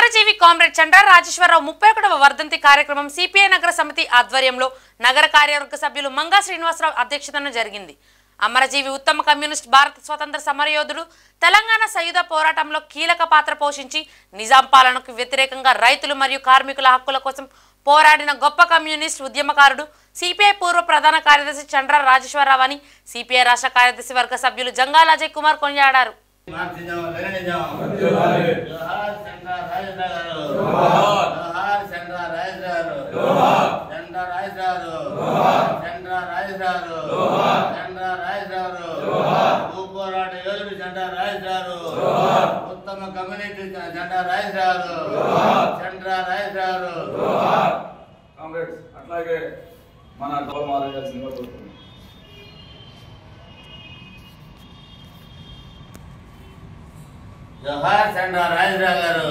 అమరజీవి comrade చండ్ర రాజేశ్వరరావు 31వ వర్ధంతి కార్యక్రమం CPI నగర సమితి ఆధ్వర్యంలో నగర కార్యవర్గ సభ్యులు మంగా శ్రీనివాసరావు అధ్యక్షతన జరిగింది. అమరజీవి ఉత్తమ కమ్యూనిస్ట్ భారత స్వతంత్ర సమరయోధుడు, తెలంగాణ సాయుధ పోరాటంలో కీలక పాత్ర పోషించి నిజాం పాలనకు వ్యతిరేకంగా రైతులు మరియు కార్మికుల హక్కుల కోసం పోరాడిన గొప్ప కమ్యూనిస్ట్ ఉద్యమకారుడు, సిపిఐ పూర్వ ప్రధాన కార్యదర్శి చండ్ర రాజేశ్వరరావు అని సిపిఐ రాష్ట్ర కార్యదర్శి వర్గ సభ్యులు జంగాల అజయ్ కుమార్ కొనియాడారు. ఉత్తమ కమ్యూనిటీ జెండా రాజేశ్వరరావు, చంద్ర రాజేశ్వరరావు. కామ్రేడ్స్ అట్లాగే మన మారేయాల్సిందిగా కోరుతున్నాం. జోహార్ చంద్ర రాజేశ్వరరావు గారు,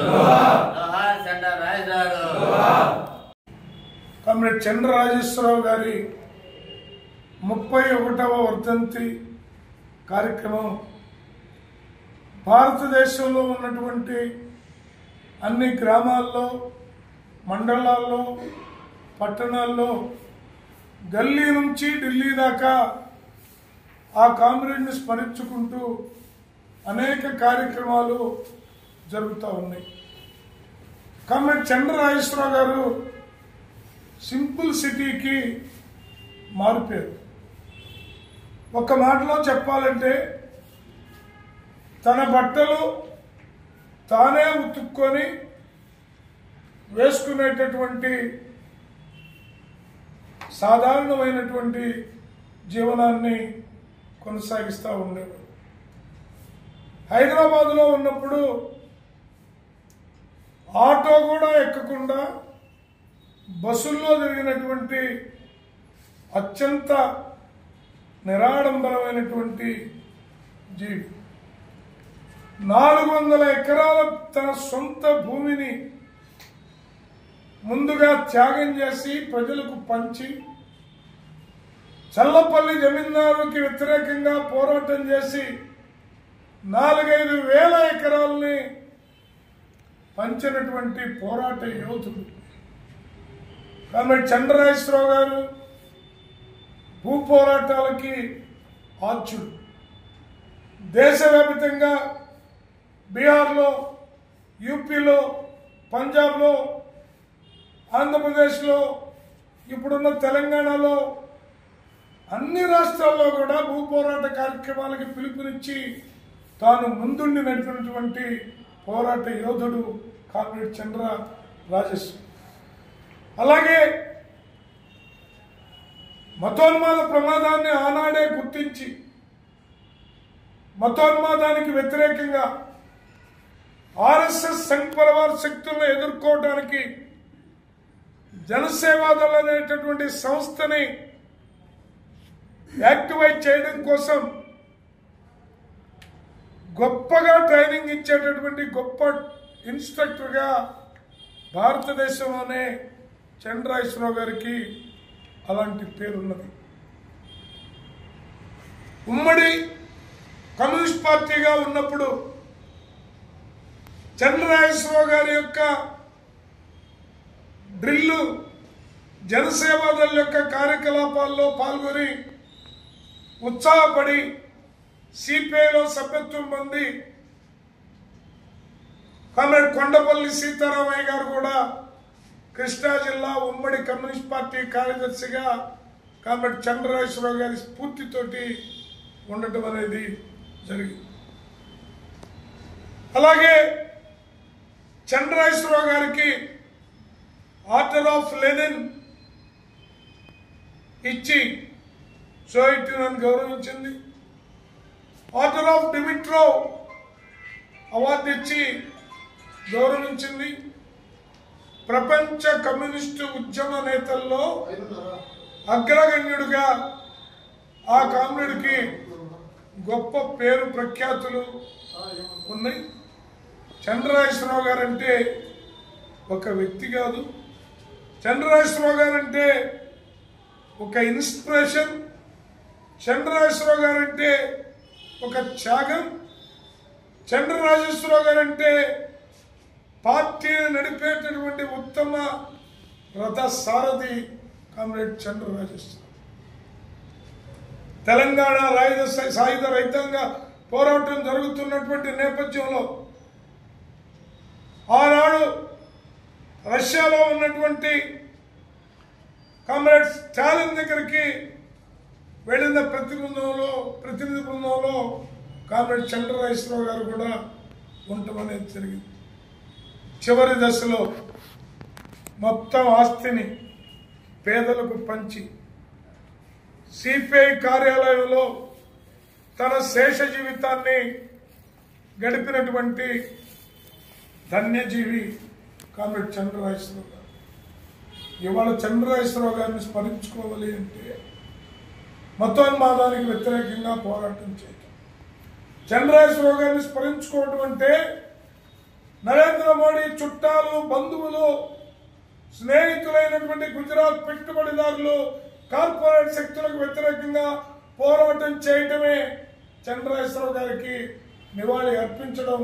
జోహార్ చంద్ర రాజేశ్వరరావు. కామ్రేడ్ చంద్ర రాజేశ్వరరావు గారి 31వ వర్ధంతి కార్యక్రమం భారతదేశంలో ఉన్నటువంటి అన్ని గ్రామాల్లో, మండలాల్లో, పట్టణాల్లో గల్లీ నుంచి ఢిల్లీ దాకా ఆ కామ్రేడ్ని స్మరించుకుంటూ అనేక కార్యక్రమాలు జరుగుతూ ఉన్నాయి. కామ్రేడ్ చంద్ర రాజేశ్వరరావు గారు సింపుల్ సిటీకి మారిపోయారు. ఒక మాటలో చెప్పాలంటే తన బట్టలు తానే ఉతుక్కొని వేసుకునేటటువంటి సాధారణమైనటువంటి జీవనాన్ని కొనసాగిస్తూ ఉండేవారు. హైదరాబాద్లో ఉన్నప్పుడు ఆటో కూడా ఎక్కకుండా బస్సుల్లో జరిగినటువంటి అత్యంత నిరాడంబరమైనటువంటి జీవి. 400 ఎకరాల తన సొంత భూమిని ముందుగా త్యాగం చేసి ప్రజలకు పంచి, చల్లపల్లి జమీందారుకి వ్యతిరేకంగా పోరాటం చేసి 4-5 వేల ఎకరాలని పంచినటువంటి పోరాట యోధుడు కామ్రేడ్ చంద్ర రాజేశ్వరరావు గారు. భూ పోరాటాలకి ఆద్యుడు. దేశవ్యాప్తంగా బీహార్లో, యూపీలో, పంజాబ్లో, ఆంధ్రప్రదేశ్లో, ఇప్పుడున్న తెలంగాణలో అన్ని రాష్ట్రాల్లో కూడా భూ పోరాట కార్యక్రమాలకి పిలుపునిచ్చి తాను ముందుండి నడిపినటువంటి పోరాట యోధుడు కామ్రేడ్ చంద్ర రాజేశ్వరరావు. అలాగే మతోన్మాద ప్రమాదాన్ని ఆనాడే గుర్తించి మతోన్మాదానికి వ్యతిరేకంగా ఆర్ఎస్ఎస్ సంఘ్ పరివార్ శక్తులను ఎదుర్కోవడానికి జనసేవాదళ్ అనేటటువంటి సంస్థని యాక్టివేట్ చేయడం కోసం గొప్పగా ట్రైనింగ్ ఇచ్చేటటువంటి గొప్ప ఇన్స్ట్రక్టర్గా భారతదేశంలోనే చంద్ర రాజేశ్వరరావు గారికి అలాంటి పేరున్నది. ఉమ్మడి కమ్యూనిస్ట్ పార్టీగా ఉన్నప్పుడు చంద్ర రాజేశ్వరరావు గారి యొక్క డ్రిల్లు, జనసేవాదళ యొక్క కార్యకలాపాల్లో పాల్గొని ఉత్సాహపడి సిపిఐలో సభ్యత్వం పొంది కామ్రేడ్ కొండపల్లి సీతారామయ్య గారు కూడా కృష్ణా జిల్లా ఉమ్మడి కమ్యూనిస్ట్ పార్టీ కార్యదర్శిగా కామ్రేడ్ చంద్ర రాజేశ్వరరావు గారి స్ఫూర్తితోటి ఉండటం అనేది జరిగింది. అలాగే చంద్ర రాజేశ్వరరావు గారికి ఆర్డర్ ఆఫ్ లెనిన్ ఇచ్చి సోవియట్ యూనియన్ గౌరవించింది. ఆర్డర్ ఆఫ్ డిమిట్రోవ్ అవార్డు ఇచ్చి గౌరవించింది. ప్రపంచ కమ్యూనిస్టు ఉద్యమ నేతల్లో అగ్రగణ్యుడిగా ఆ కామ్రేడ్కి గొప్ప పేరు ప్రఖ్యాతులు ఉన్నాయి. చంద్ర రాజేశ్వరరావు గారంటే ఒక వ్యక్తి కాదు. చంద్ర రాజేశ్వరరావు గారంటే ఒక ఇన్స్పిరేషన్. చంద్ర రాజేశ్వరరావు గారంటే ఒక త్యాగం. చంద్ర రాజేశ్వరరావు గారంటే పార్టీని నడిపేటటువంటి ఉత్తమ రథ సారథి కామ్రేడ్ చంద్ర రాజేశ్వర. తెలంగాణ సాయుధ రైతాంగ పోరాటం జరుగుతున్నటువంటి నేపథ్యంలో ఆనాడు రష్యాలో ఉన్నటువంటి కామ్రేడ్ స్టాలిన్ దగ్గరికి వెళ్ళిన ప్రతినిధి బృందంలో కామ్రేడ్ చంద్రరాజేశ్వరరావు గారు కూడా ఉండటం అనేది జరిగింది. చివరి దశలో మొత్తం ఆస్తిని పేదలకు పంచి సిపిఐ కార్యాలయంలో తన శేష జీవితాన్ని గడిపినటువంటి ధన్యజీవి కామ్రేడ్ చంద్రరాజేశ్వరరావు గారు. ఇవాళ చంద్రరాజేశ్వరరావు గారిని స్మరించుకోవాలి అంటే మతోన్మాదానికి వ్యతిరేకంగా పోరాటం చేయటం. చంద్రరాజేశ్వరరావు గారిని స్మరించుకోవడం అంటే నరేంద్ర మోడీ చుట్టాలు, బంధువులు, స్నేహితులైనటువంటి గుజరాత్ పెట్టుబడిదారులు, కార్పొరేట్ శక్తులకు వ్యతిరేకంగా పోరాటం చేయటమే చంద్రరాజేశ్వరరావు గారికి నివాళి అర్పించడం.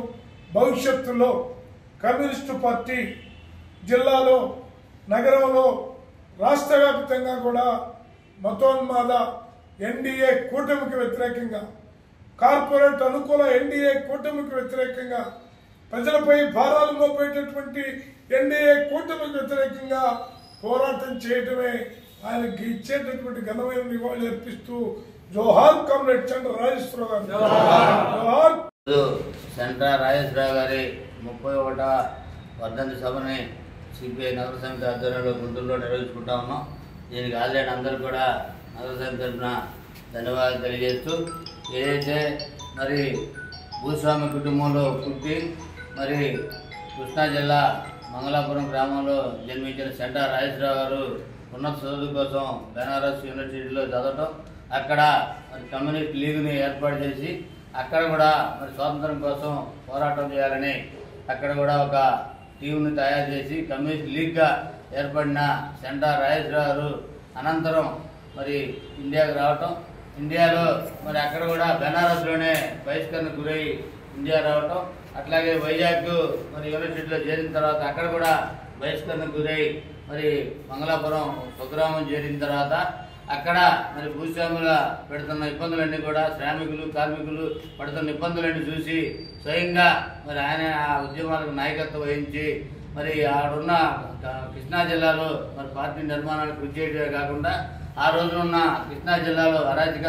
భవిష్యత్తులో కమ్యూనిస్టు పార్టీ జిల్లాలో, నగరంలో, రాష్ట్ర వ్యాప్తంగా కూడా మతోన్మాద ఎన్డీఏ కూటమికి వ్యతిరేకంగా, కార్పొరేట్ అనుకూల ఎన్డీఏ కూటమికి వ్యతిరేకంగా, ప్రజలపై భారాలు మోపేటటువంటి ఎన్డీఏ కూటమికి వ్యతిరేకంగా పోరాటం చేయటమే ఆయనకి ఇచ్చేటటువంటి ఘనమైన నివాళి అర్పిస్తూ జోహార్ కామ్రేడ్ చంద్ర రాజేశ్వరరావు గారు. జోహార్. చంద్ర రాజేశ్వరరావు గారి 31వ వర్ధంతి సభని సిపిఐ నగర సమితి ఆధ్వర్యంలో గుంటూరులో నిర్వహించుకుంటా ఉన్నాం. దీనికి ఆల్రెడీ అందరూ కూడా నగర సమితి తరఫున ధన్యవాదాలు తెలియజేస్తూ, ఏదైతే మరి భూస్వామి కుటుంబంలో పుట్టి మరి కృష్ణా జిల్లా మంగళాపురం గ్రామంలో జన్మించిన చంద్ర రాజేశ్వరరావు గారు ఉన్నత చదువు కోసం బెనారస్ యూనివర్సిటీలో చదవటం, అక్కడ మరి కమ్యూనిస్ట్ లీగ్ని ఏర్పాటు చేసి అక్కడ కూడా మరి స్వాతంత్రం కోసం పోరాటం చేయాలని అక్కడ కూడా ఒక టీంని తయారు చేసి కమ్యూనిస్ట్ లీగ్గా ఏర్పడిన చంద్ర రాజేశ్వరరావు గారు అనంతరం మరి ఇండియాకు రావటం, ఇండియాలో మరి అక్కడ కూడా బెనారస్లోనే బహిష్కరణకు గురై ఇండియా రావటం, అట్లాగే వైజాగ్ మరి యూనివర్సిటీలో చేరిన తర్వాత అక్కడ కూడా బహిష్కరణకు గురై మరి మంగళాపురం స్వగ్రామం చేరిన తర్వాత అక్కడ మరి భూస్వాముల పెడుతున్న ఇబ్బందులన్నీ కూడా శ్రామికులు, కార్మికులు పడుతున్న ఇబ్బందులన్నీ చూసి స్వయంగా మరి ఆయన ఆ ఉద్యమాలకు నాయకత్వం వహించి మరి ఆడున్న కృష్ణా జిల్లాలో మరి పార్టీ నిర్మాణానికి కృషి చేయడమే కాకుండా ఆ రోజునున్న కృష్ణా జిల్లాలో అరాచక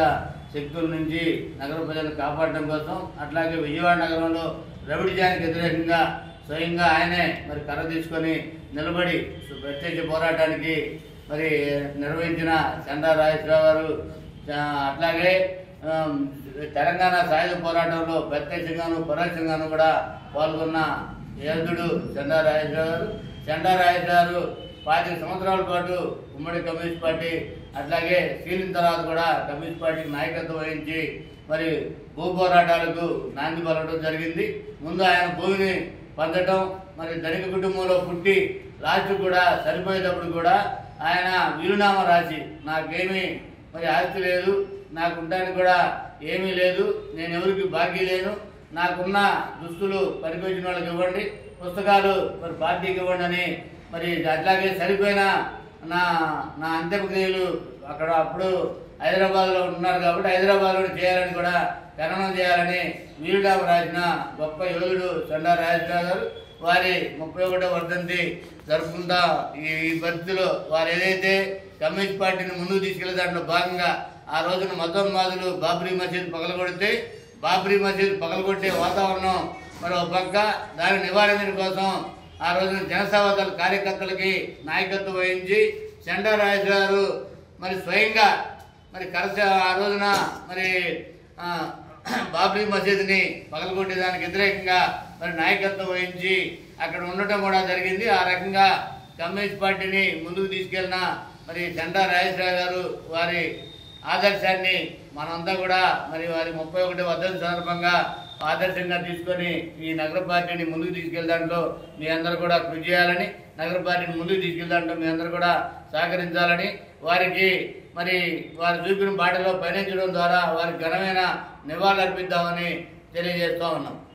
శక్తుల నుంచి నగర ప్రజలను కాపాడడం కోసం, అట్లాగే విజయవాడ నగరంలో రౌడీజానికి వ్యతిరేకంగా స్వయంగా ఆయనే మరి కర్ర తీసుకొని నిలబడి ప్రత్యక్ష పోరాటానికి మరి నిర్వహించిన చంద్ర రాజేశ్వరరావు గారు, అట్లాగే తెలంగాణ సాయుధ పోరాటంలో ప్రత్యక్షంగాను పరోక్షంగాను కూడా పాల్గొన్న యోధుడు చంద్ర రాజేశ్వరరావు గారు. చంద్ర రాజేశ్వరరావు 25 సంవత్సరాల పాటు ఉమ్మడి కమ్యూనిస్ట్ పార్టీ అట్లాగే సీలిన తర్వాత కూడా కమ్యూనిస్ట్ పార్టీకి నాయకత్వం వహించి మరి భూ పోరాటాలకు నాంది పలకడం జరిగింది. ముందు ఆయన భూమిని పొందటం, మరి ధనిక కుటుంబంలో పుట్టి లాస్ట్ కూడా చనిపోయేటప్పుడు కూడా ఆయన వీలునామా రాసి నాకేమీ మరి ఆస్తి లేదు, నాకు ఉండడానికి కూడా ఏమీ లేదు, నేను ఎవరికి బాకీ లేను, నాకున్న దుస్తులు పనికొచ్చిన వాళ్ళకి ఇవ్వండి, పుస్తకాలు మరి పార్టీకి ఇవ్వండి అని మరి అట్లాగే సరిపోయిన నా అంత్యక్రియలు అక్కడ అప్పుడు హైదరాబాద్లో ఉన్నారు కాబట్టి హైదరాబాద్లో చేయాలని కూడా ఖననం చేయాలని వీలునామా రాసిన గొప్ప యోధుడు చంద్ర రాజేశ్వరరావు గారు. వారి 31వ వర్ధంతి జరుపుకుంటా ఈ పరిస్థితిలో వారు ఏదైతే కమ్యూనిస్ట్ పార్టీని ముందుకు తీసుకెళ్లే దాంట్లో భాగంగా ఆ రోజున మతోన్మాదులు బాబ్రీ మసీద్ పగలగొడితే బాబ్రీ మసీద్ పగలగొట్టే వాతావరణం మరి ఒక పక్క దాని నివారణ కోసం ఆ రోజున జనసేవదళ కార్యకర్తలకి నాయకత్వం వహించి చంద్ర రాజేశ్వరరావు గారు మరి స్వయంగా మరి ఆ రోజున మరి బాబ్రీ మసీద్ని పగలగొట్టేదానికి వ్యతిరేకంగా మరి నాయకత్వం వహించి అక్కడ ఉండటం కూడా జరిగింది. ఆ రకంగా కమ్యూనిస్ట్ పార్టీని ముందుకు తీసుకెళ్లిన మరి చంద్ర రాజేశ్వరరావు గారు వారి ఆదర్శాన్ని మనంతా కూడా మరి వారి 31వ వర్ధంతి సందర్భంగా ఆదర్శంగా తీసుకొని ఈ నగర పార్టీని ముందుకు తీసుకెళ్లడంలో మీ అందరూ కూడా కృషి చేయాలని, నగర పార్టీని ముందుకు తీసుకెళ్లడంలో మీ అందరూ కూడా సహకరించాలని, వారికి మరి వారు చూపిన బాటలో పయనించడం ద్వారా వారికి ఘనమైన నివాళులు అర్పిద్దామని తెలియజేస్తూ ఉన్నాం.